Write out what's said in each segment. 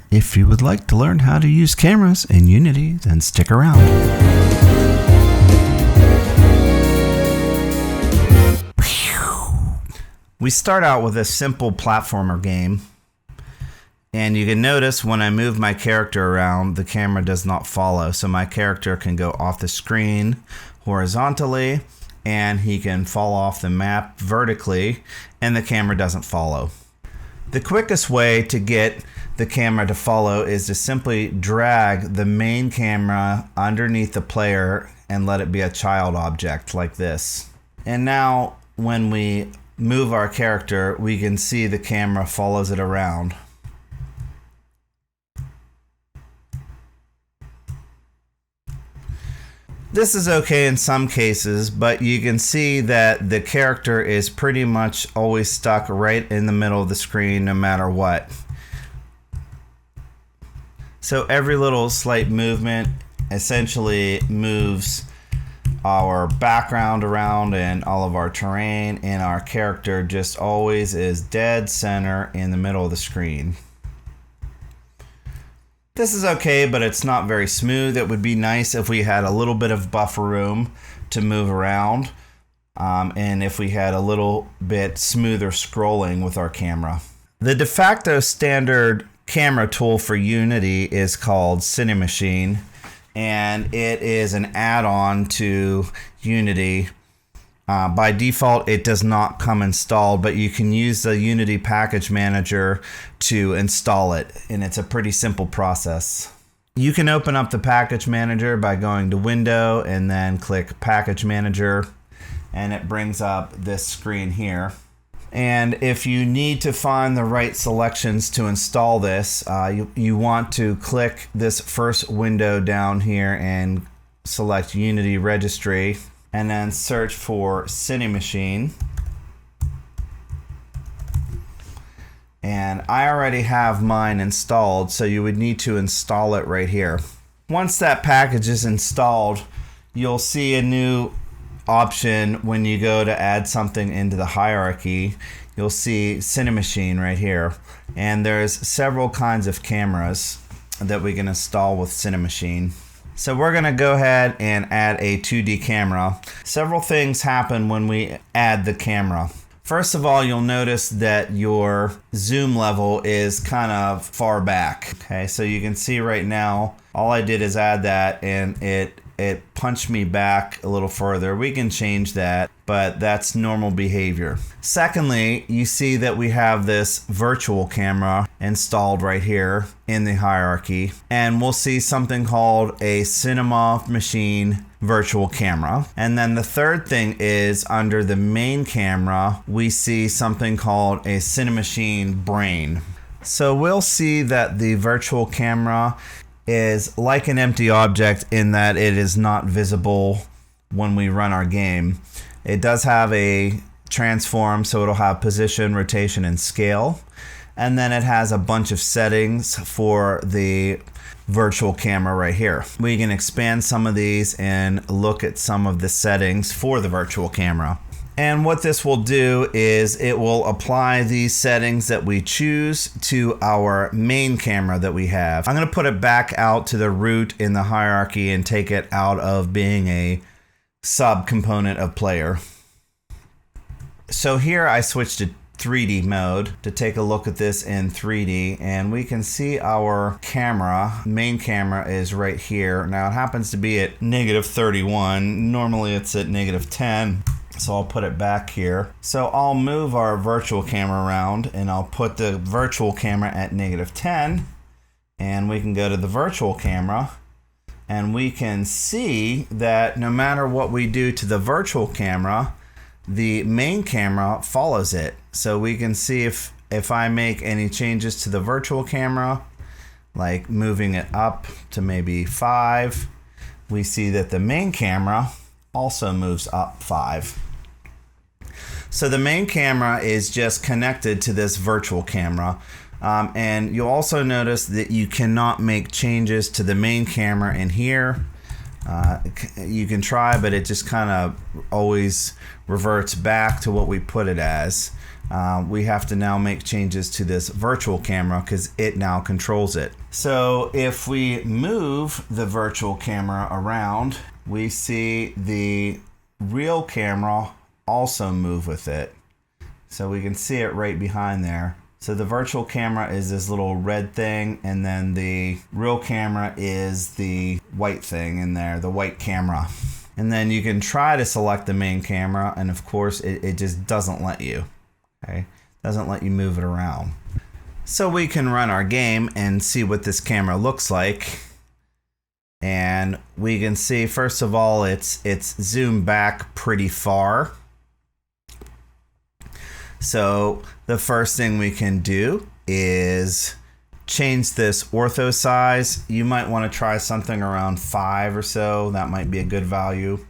If you would like to learn how to use cameras in Unity, then stick around. We start out with a simple platformer game, and you can notice when I move my character around, the camera does not follow. So my character can go off the screen horizontally, and he can fall off the map vertically, and the camera doesn't follow. The quickest way to get the camera to follow is to simply drag the main camera underneath the player and let it be a child object like this. And now when we move our character, we can see the camera follows it around. This is okay in some cases, but you can see that the character is pretty much always stuck right in the middle of the screen no matter what. So every little slight movement essentially moves our background around and all of our terrain, and our character just always is dead center in the middle of the screen. This is okay, but it's not very smooth. It would be nice if we had a little bit of buffer room to move around, and if we had a little bit smoother scrolling with our camera. The de facto standard camera tool for Unity is called Cinemachine, and it is an add-on to Unity. By default, it does not come installed, but you can use the Unity package manager to install it, and it's a pretty simple process. You can open up the package manager by going to Window and then click Package Manager, and it brings up this screen here. And if you need to find the right selections to install this, you want to click this first window down here and select Unity Registry, and then search for Cinemachine. And I already have mine installed, so you would need to install it right here. Once that package is installed, you'll see a new option when you go to add something into the hierarchy. You'll see Cinemachine right here, and there's several kinds of cameras that we can install with Cinemachine. So we're going to go ahead and add a 2D camera. Several things happen when we add the camera. First of all, you'll notice that your zoom level is kind of far back. Okay, so you can see right now, all I did is add that, and it punched me back a little further. We can change that, but that's normal behavior. Secondly, you see that we have this virtual camera installed right here in the hierarchy, and we'll see something called a Cinemachine virtual camera. And then the third thing is under the main camera, we see something called a Cinemachine brain. So we'll see that the virtual camera is like an empty object in that it is not visible when we run our game. It does have a transform, so it'll have position, rotation, and scale. And then it has a bunch of settings for the virtual camera right here. We can expand some of these and look at some of the settings for the virtual camera. And what this will do is it will apply these settings that we choose to our main camera that we have. I'm going to put it back out to the root in the hierarchy and take it out of being a subcomponent of player. So here I switched to 3D mode to take a look at this in 3D, and we can see our camera, main camera, is right here. Now it happens to be at -31. Normally it's at -10. So I'll put it back here. So I'll move our virtual camera around, and I'll put the virtual camera at -10, and we can go to the virtual camera, and we can see that no matter what we do to the virtual camera, the main camera follows it. So we can see if I make any changes to the virtual camera, like moving it up to maybe 5, we see that the main camera also moves up 5. So the main camera is just connected to this virtual camera. And you'll also notice that you cannot make changes to the main camera in here. You can try, but it just kind of always reverts back to what we put it as. we have to now make changes to this virtual camera because it now controls it. So if we move the virtual camera around, we see the real camera also move with it. So we can see it right behind there. So the virtual camera is this little red thing, and then the real camera is the white thing in there, the white camera. And then you can try to select the main camera, and of course it just doesn't let you. Okay, doesn't let you move it around. So we can run our game and see what this camera looks like. And we can see, first of all, it's zoomed back pretty far. So the first thing we can do is change this ortho size. You might want to try something around 5 or so. That might be a good value.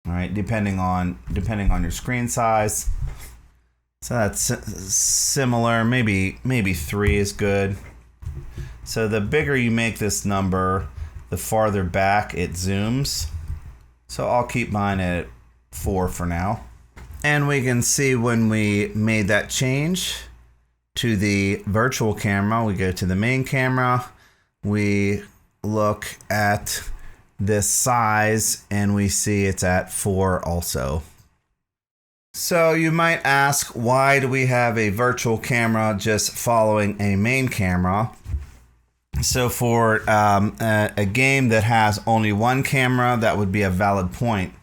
All right, depending on your screen size. So that's similar. Maybe 3 is good. So the bigger you make this number, the farther back it zooms. So I'll keep mine at 4 for now. And we can see when we made that change to the virtual camera, we go to the main camera, we look at this size, and we see it's at 4 also. So you might ask, why do we have a virtual camera just following a main camera? So for a game that has only one camera, that would be a valid point.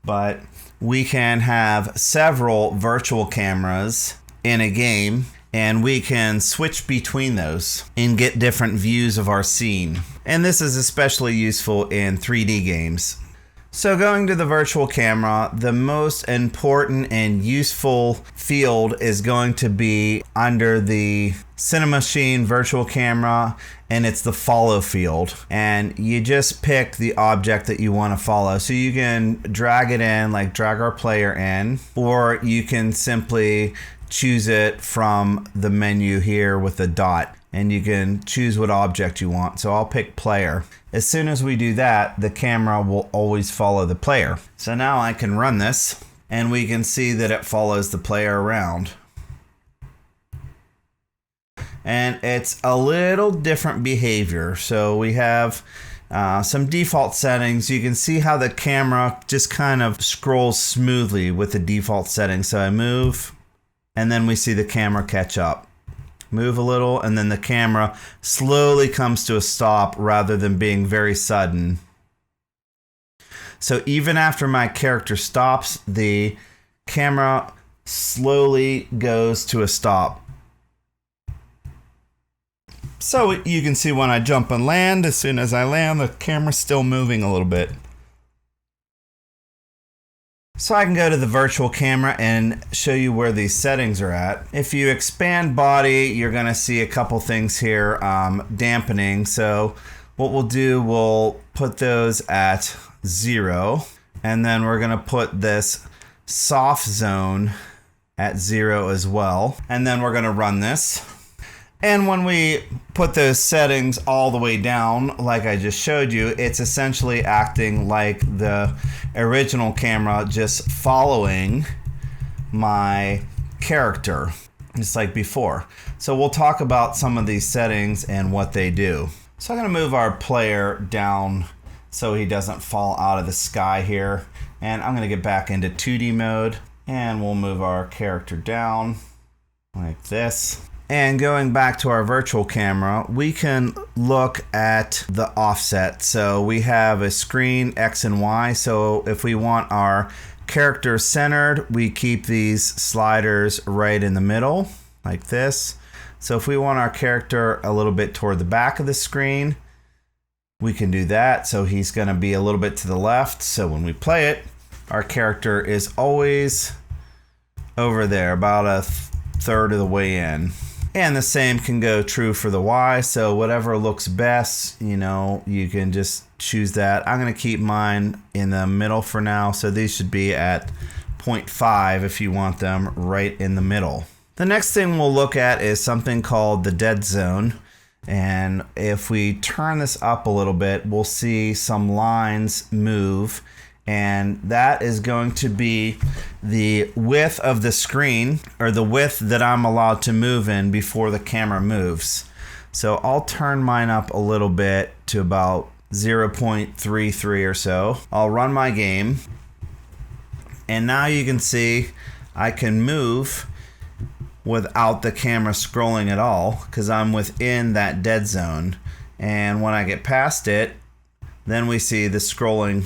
But we can have several virtual cameras in a game, and we can switch between those and get different views of our scene. And this is especially useful in 3D games. So going to the virtual camera, the most important and useful field is going to be under the Cinemachine virtual camera, and it's the follow field. And you just pick the object that you want to follow. So you can drag it in, like drag our player in, or you can simply choose it from the menu here with the dot, and you can choose what object you want. So I'll pick player. As soon as we do that, the camera will always follow the player. So now I can run this, and we can see that it follows the player around. And it's a little different behavior. So we have some default settings. You can see how the camera just kind of scrolls smoothly with the default settings. So I move, and then we see the camera catch up. Move a little, and then the camera slowly comes to a stop rather than being very sudden. So even after my character stops, the camera slowly goes to a stop. So you can see when I jump and land, as soon as I land, the camera's still moving a little bit. So I can go to the virtual camera and show you where these settings are at. If you expand body, you're going to see a couple things here, dampening. So what we'll do, we'll put those at 0, and then we're going to put this soft zone at 0 as well. And then we're going to run this. And when we put those settings all the way down, like I just showed you, it's essentially acting like the original camera, just following my character, just like before. So we'll talk about some of these settings and what they do. So I'm going to move our player down so he doesn't fall out of the sky here. And I'm going to get back into 2D mode, and we'll move our character down like this. And going back to our virtual camera, we can look at the offset. So we have a screen X and Y. So if we want our character centered, we keep these sliders right in the middle like this. So if we want our character a little bit toward the back of the screen, we can do that. So he's going to be a little bit to the left. So when we play it, our character is always over there, about a third of the way in. And the same can go true for the Y. So whatever looks best, you know, you can just choose that. I'm going to keep mine in the middle for now. So these should be at 0.5 if you want them right in the middle. The next thing we'll look at is something called the dead zone. And if we turn this up a little bit, we'll see some lines move. And that is going to be the width of the screen, or the width that I'm allowed to move in before the camera moves. So I'll turn mine up a little bit to about 0.33 or so. I'll run my game. And now you can see I can move without the camera scrolling at all because I'm within that dead zone. And when I get past it, then we see the scrolling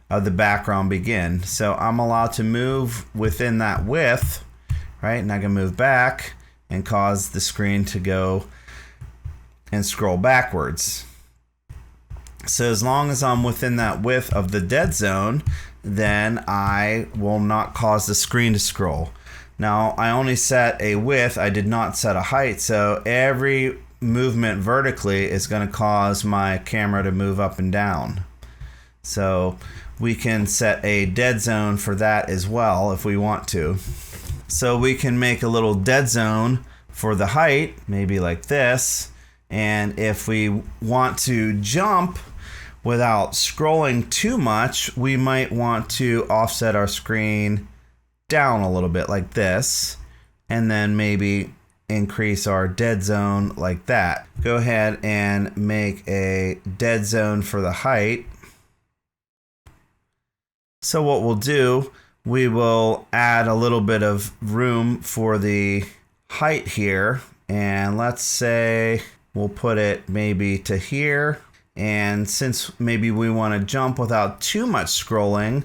of the background begin. So I'm allowed to move within that width, right? And I can move back and cause the screen to go and scroll backwards. So as long as I'm within that width of the dead zone, then I will not cause the screen to scroll. Now, I only set a width, I did not set a height, so every movement vertically is going to cause my camera to move up and down. So we can set a dead zone for that as well if we want to. So we can make a little dead zone for the height, maybe like this, and if we want to jump without scrolling too much, we might want to offset our screen down a little bit like this, and then maybe increase our dead zone like that. Go ahead and make a dead zone for the height. So what we'll do, we will add a little bit of room for the height here, and let's say we'll put it maybe to here. And since maybe we want to jump without too much scrolling,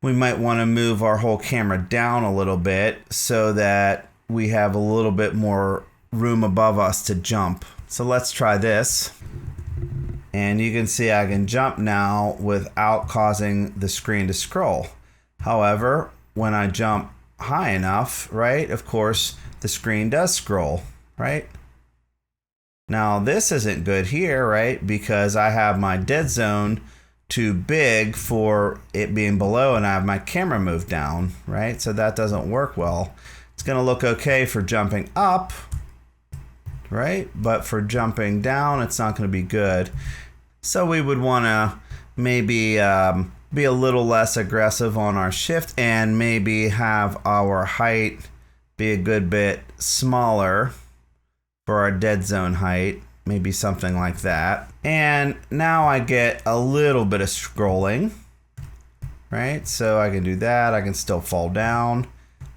we might want to move our whole camera down a little bit so that we have a little bit more room above us to jump. So let's try this. And you can see I can jump now without causing the screen to scroll. However, when I jump high enough, right, of course, the screen does scroll, right? Now this isn't good here, right? Because I have my dead zone too big for it being below and I have my camera moved down, right? So that doesn't work well. It's going to look okay for jumping up, right? But for jumping down, it's not going to be good. So we would want to maybe be a little less aggressive on our shift and maybe have our height be a good bit smaller for our dead zone height, maybe something like that. And now I get a little bit of scrolling, right? So I can do that. I can still fall down,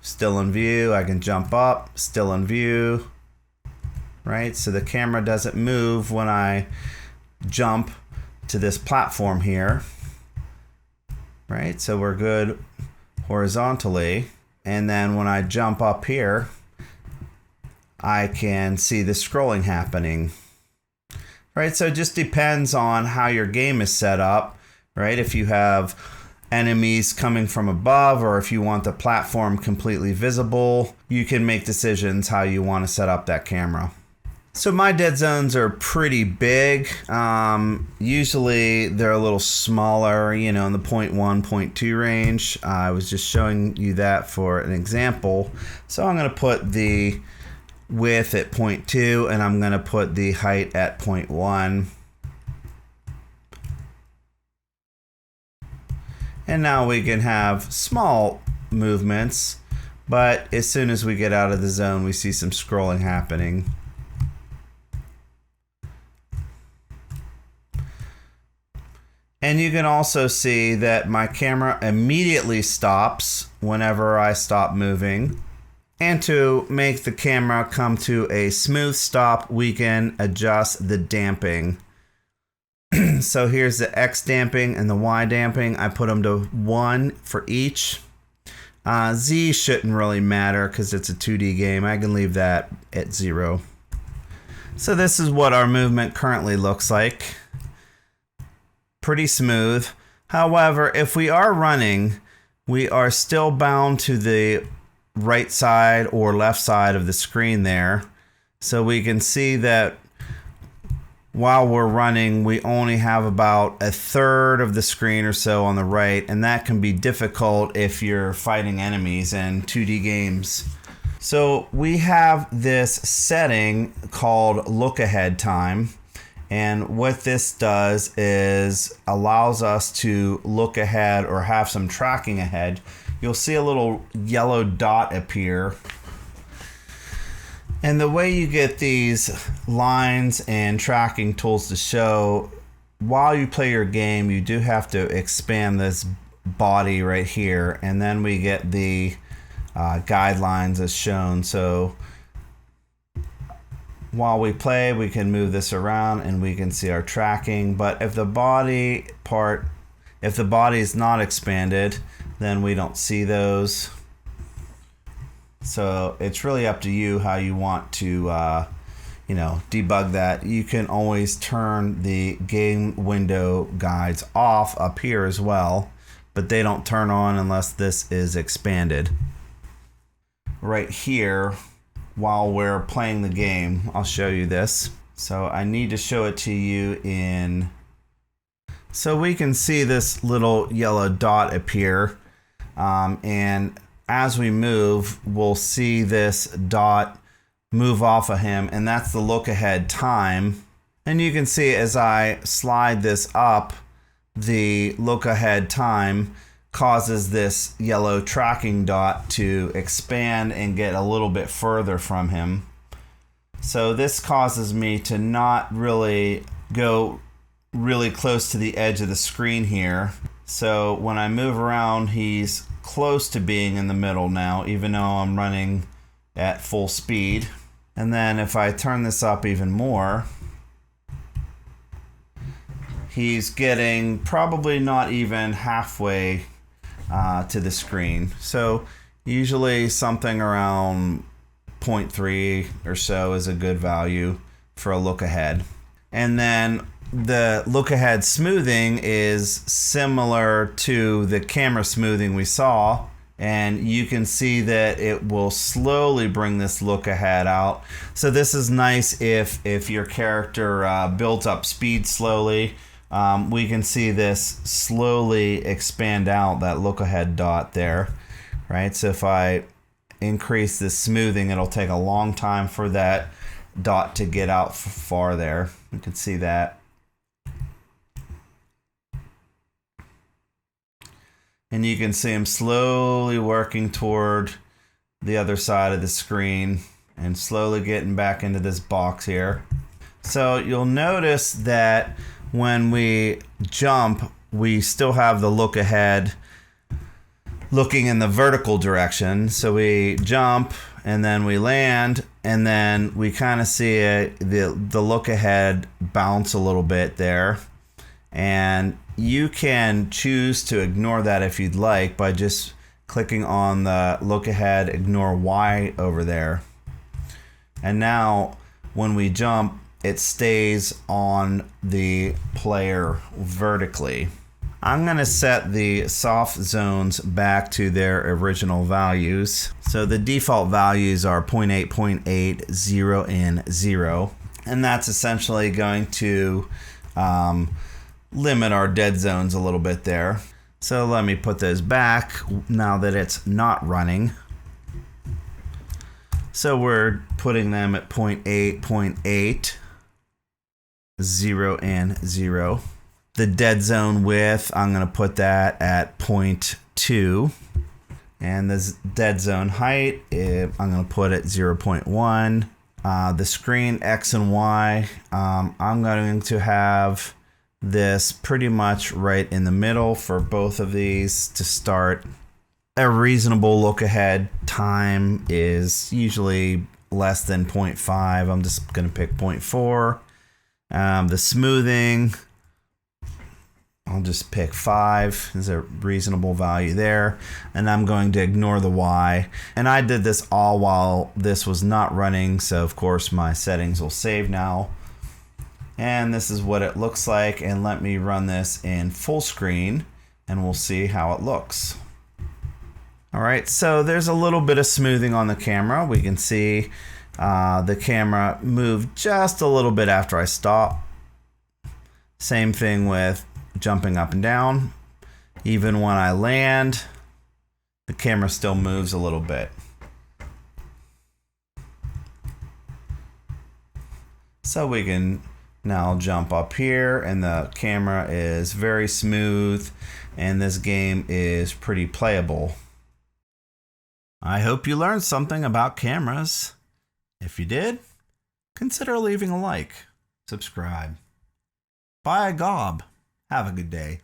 still in view. I can jump up, still in view, right? So the camera doesn't move when I jump to this platform here, right? So we're good horizontally. And then when I jump up here, I can see the scrolling happening, right? So it just depends on how your game is set up, right? If you have enemies coming from above or if you want the platform completely visible, you can make decisions how you want to set up that camera. So my dead zones are pretty big. Usually they're a little smaller, you know, in the 0.1, 0.2 range. I was just showing you that for an example. So I'm going to put the width at 0.2 and I'm going to put the height at 0.1. And now we can have small movements, but as soon as we get out of the zone, we see some scrolling happening. And you can also see that my camera immediately stops whenever I stop moving. And to make the camera come to a smooth stop, we can adjust the damping. So here's the X damping and the Y damping. I put them to 1 for each. Z shouldn't really matter because it's a 2D game. I can leave that at 0. So this is what our movement currently looks like. Pretty smooth. However, if we are running, we are still bound to the right side or left side of the screen there. So we can see that while we're running, we only have about a third of the screen or so on the right, and that can be difficult if you're fighting enemies in 2D games. So we have this setting called look ahead time, And what this does is allows us to look ahead or have some tracking ahead. You'll see a little yellow dot appear. And the way you get these lines and tracking tools to show, while you play your game, you do have to expand this body right here, and then we get the guidelines as shown. So while we play, we can move this around and we can see our tracking. But if the body is not expanded, then we don't see those. So it's really up to you how you want to debug that. You can always turn the game window guides off up here as well, but they don't turn on unless this is expanded. Right here, while we're playing the game, I'll show you this. So I need to show it to you in... So we can see this little yellow dot appear, and as we move, we'll see this dot move off of him, and that's the look ahead time. And you can see as I slide this up, the look ahead time causes this yellow tracking dot to expand and get a little bit further from him. So this causes me to not really go really close to the edge of the screen here. So when I move around, he's close to being in the middle now, even though I'm running at full speed. And then if I turn this up even more, he's getting probably not even halfway to the screen. So usually something around 0.3 or so is a good value for a look ahead. And then the look ahead smoothing is similar to the camera smoothing we saw, and you can see that it will slowly bring this look ahead out. So this is nice if your character builds up speed slowly. We can see this slowly expand out, that look ahead dot there, right? So if I increase the smoothing, it'll take a long time for that dot to get out far there. You can see that. And you can see him slowly working toward the other side of the screen and slowly getting back into this box here. So you'll notice that when we jump, we still have the look ahead looking in the vertical direction. So we jump and then we land, and then we kind of see the look ahead bounce a little bit there. And you can choose to ignore that if you'd like by just clicking on the look ahead, ignore Y over there. And now when we jump, it stays on the player vertically. I'm going to set the soft zones back to their original values. So the default values are 0.8, 0.8, 0, and 0. And that's essentially going to limit our dead zones a little bit there. So let me put those back now that it's not running. So we're putting them at 0.8, 0.8, 0, and 0. The dead zone width, I'm going to put that at 0.2. And the dead zone height, I'm going to put at 0.1. The screen X and Y, I'm going to have this pretty much right in the middle for both of these to start. A reasonable look ahead time is usually less than 0.5. I'm just going to pick 0.4. The smoothing, I'll just pick 5 is a reasonable value there. And I'm going to ignore the Y. And I did this all while this was not running, so of course my settings will save now. And this is what it looks like. And let me run this in full screen and we'll see how it looks. All right, so there's a little bit of smoothing on the camera. We can see the camera move just a little bit after I stop. Same thing with jumping up and down. Even when I land, the camera still moves a little bit. So we can Now I'll jump up here and the camera is very smooth and this game is pretty playable. I hope you learned something about cameras. If you did, consider leaving a like, subscribe. By gob, have a good day.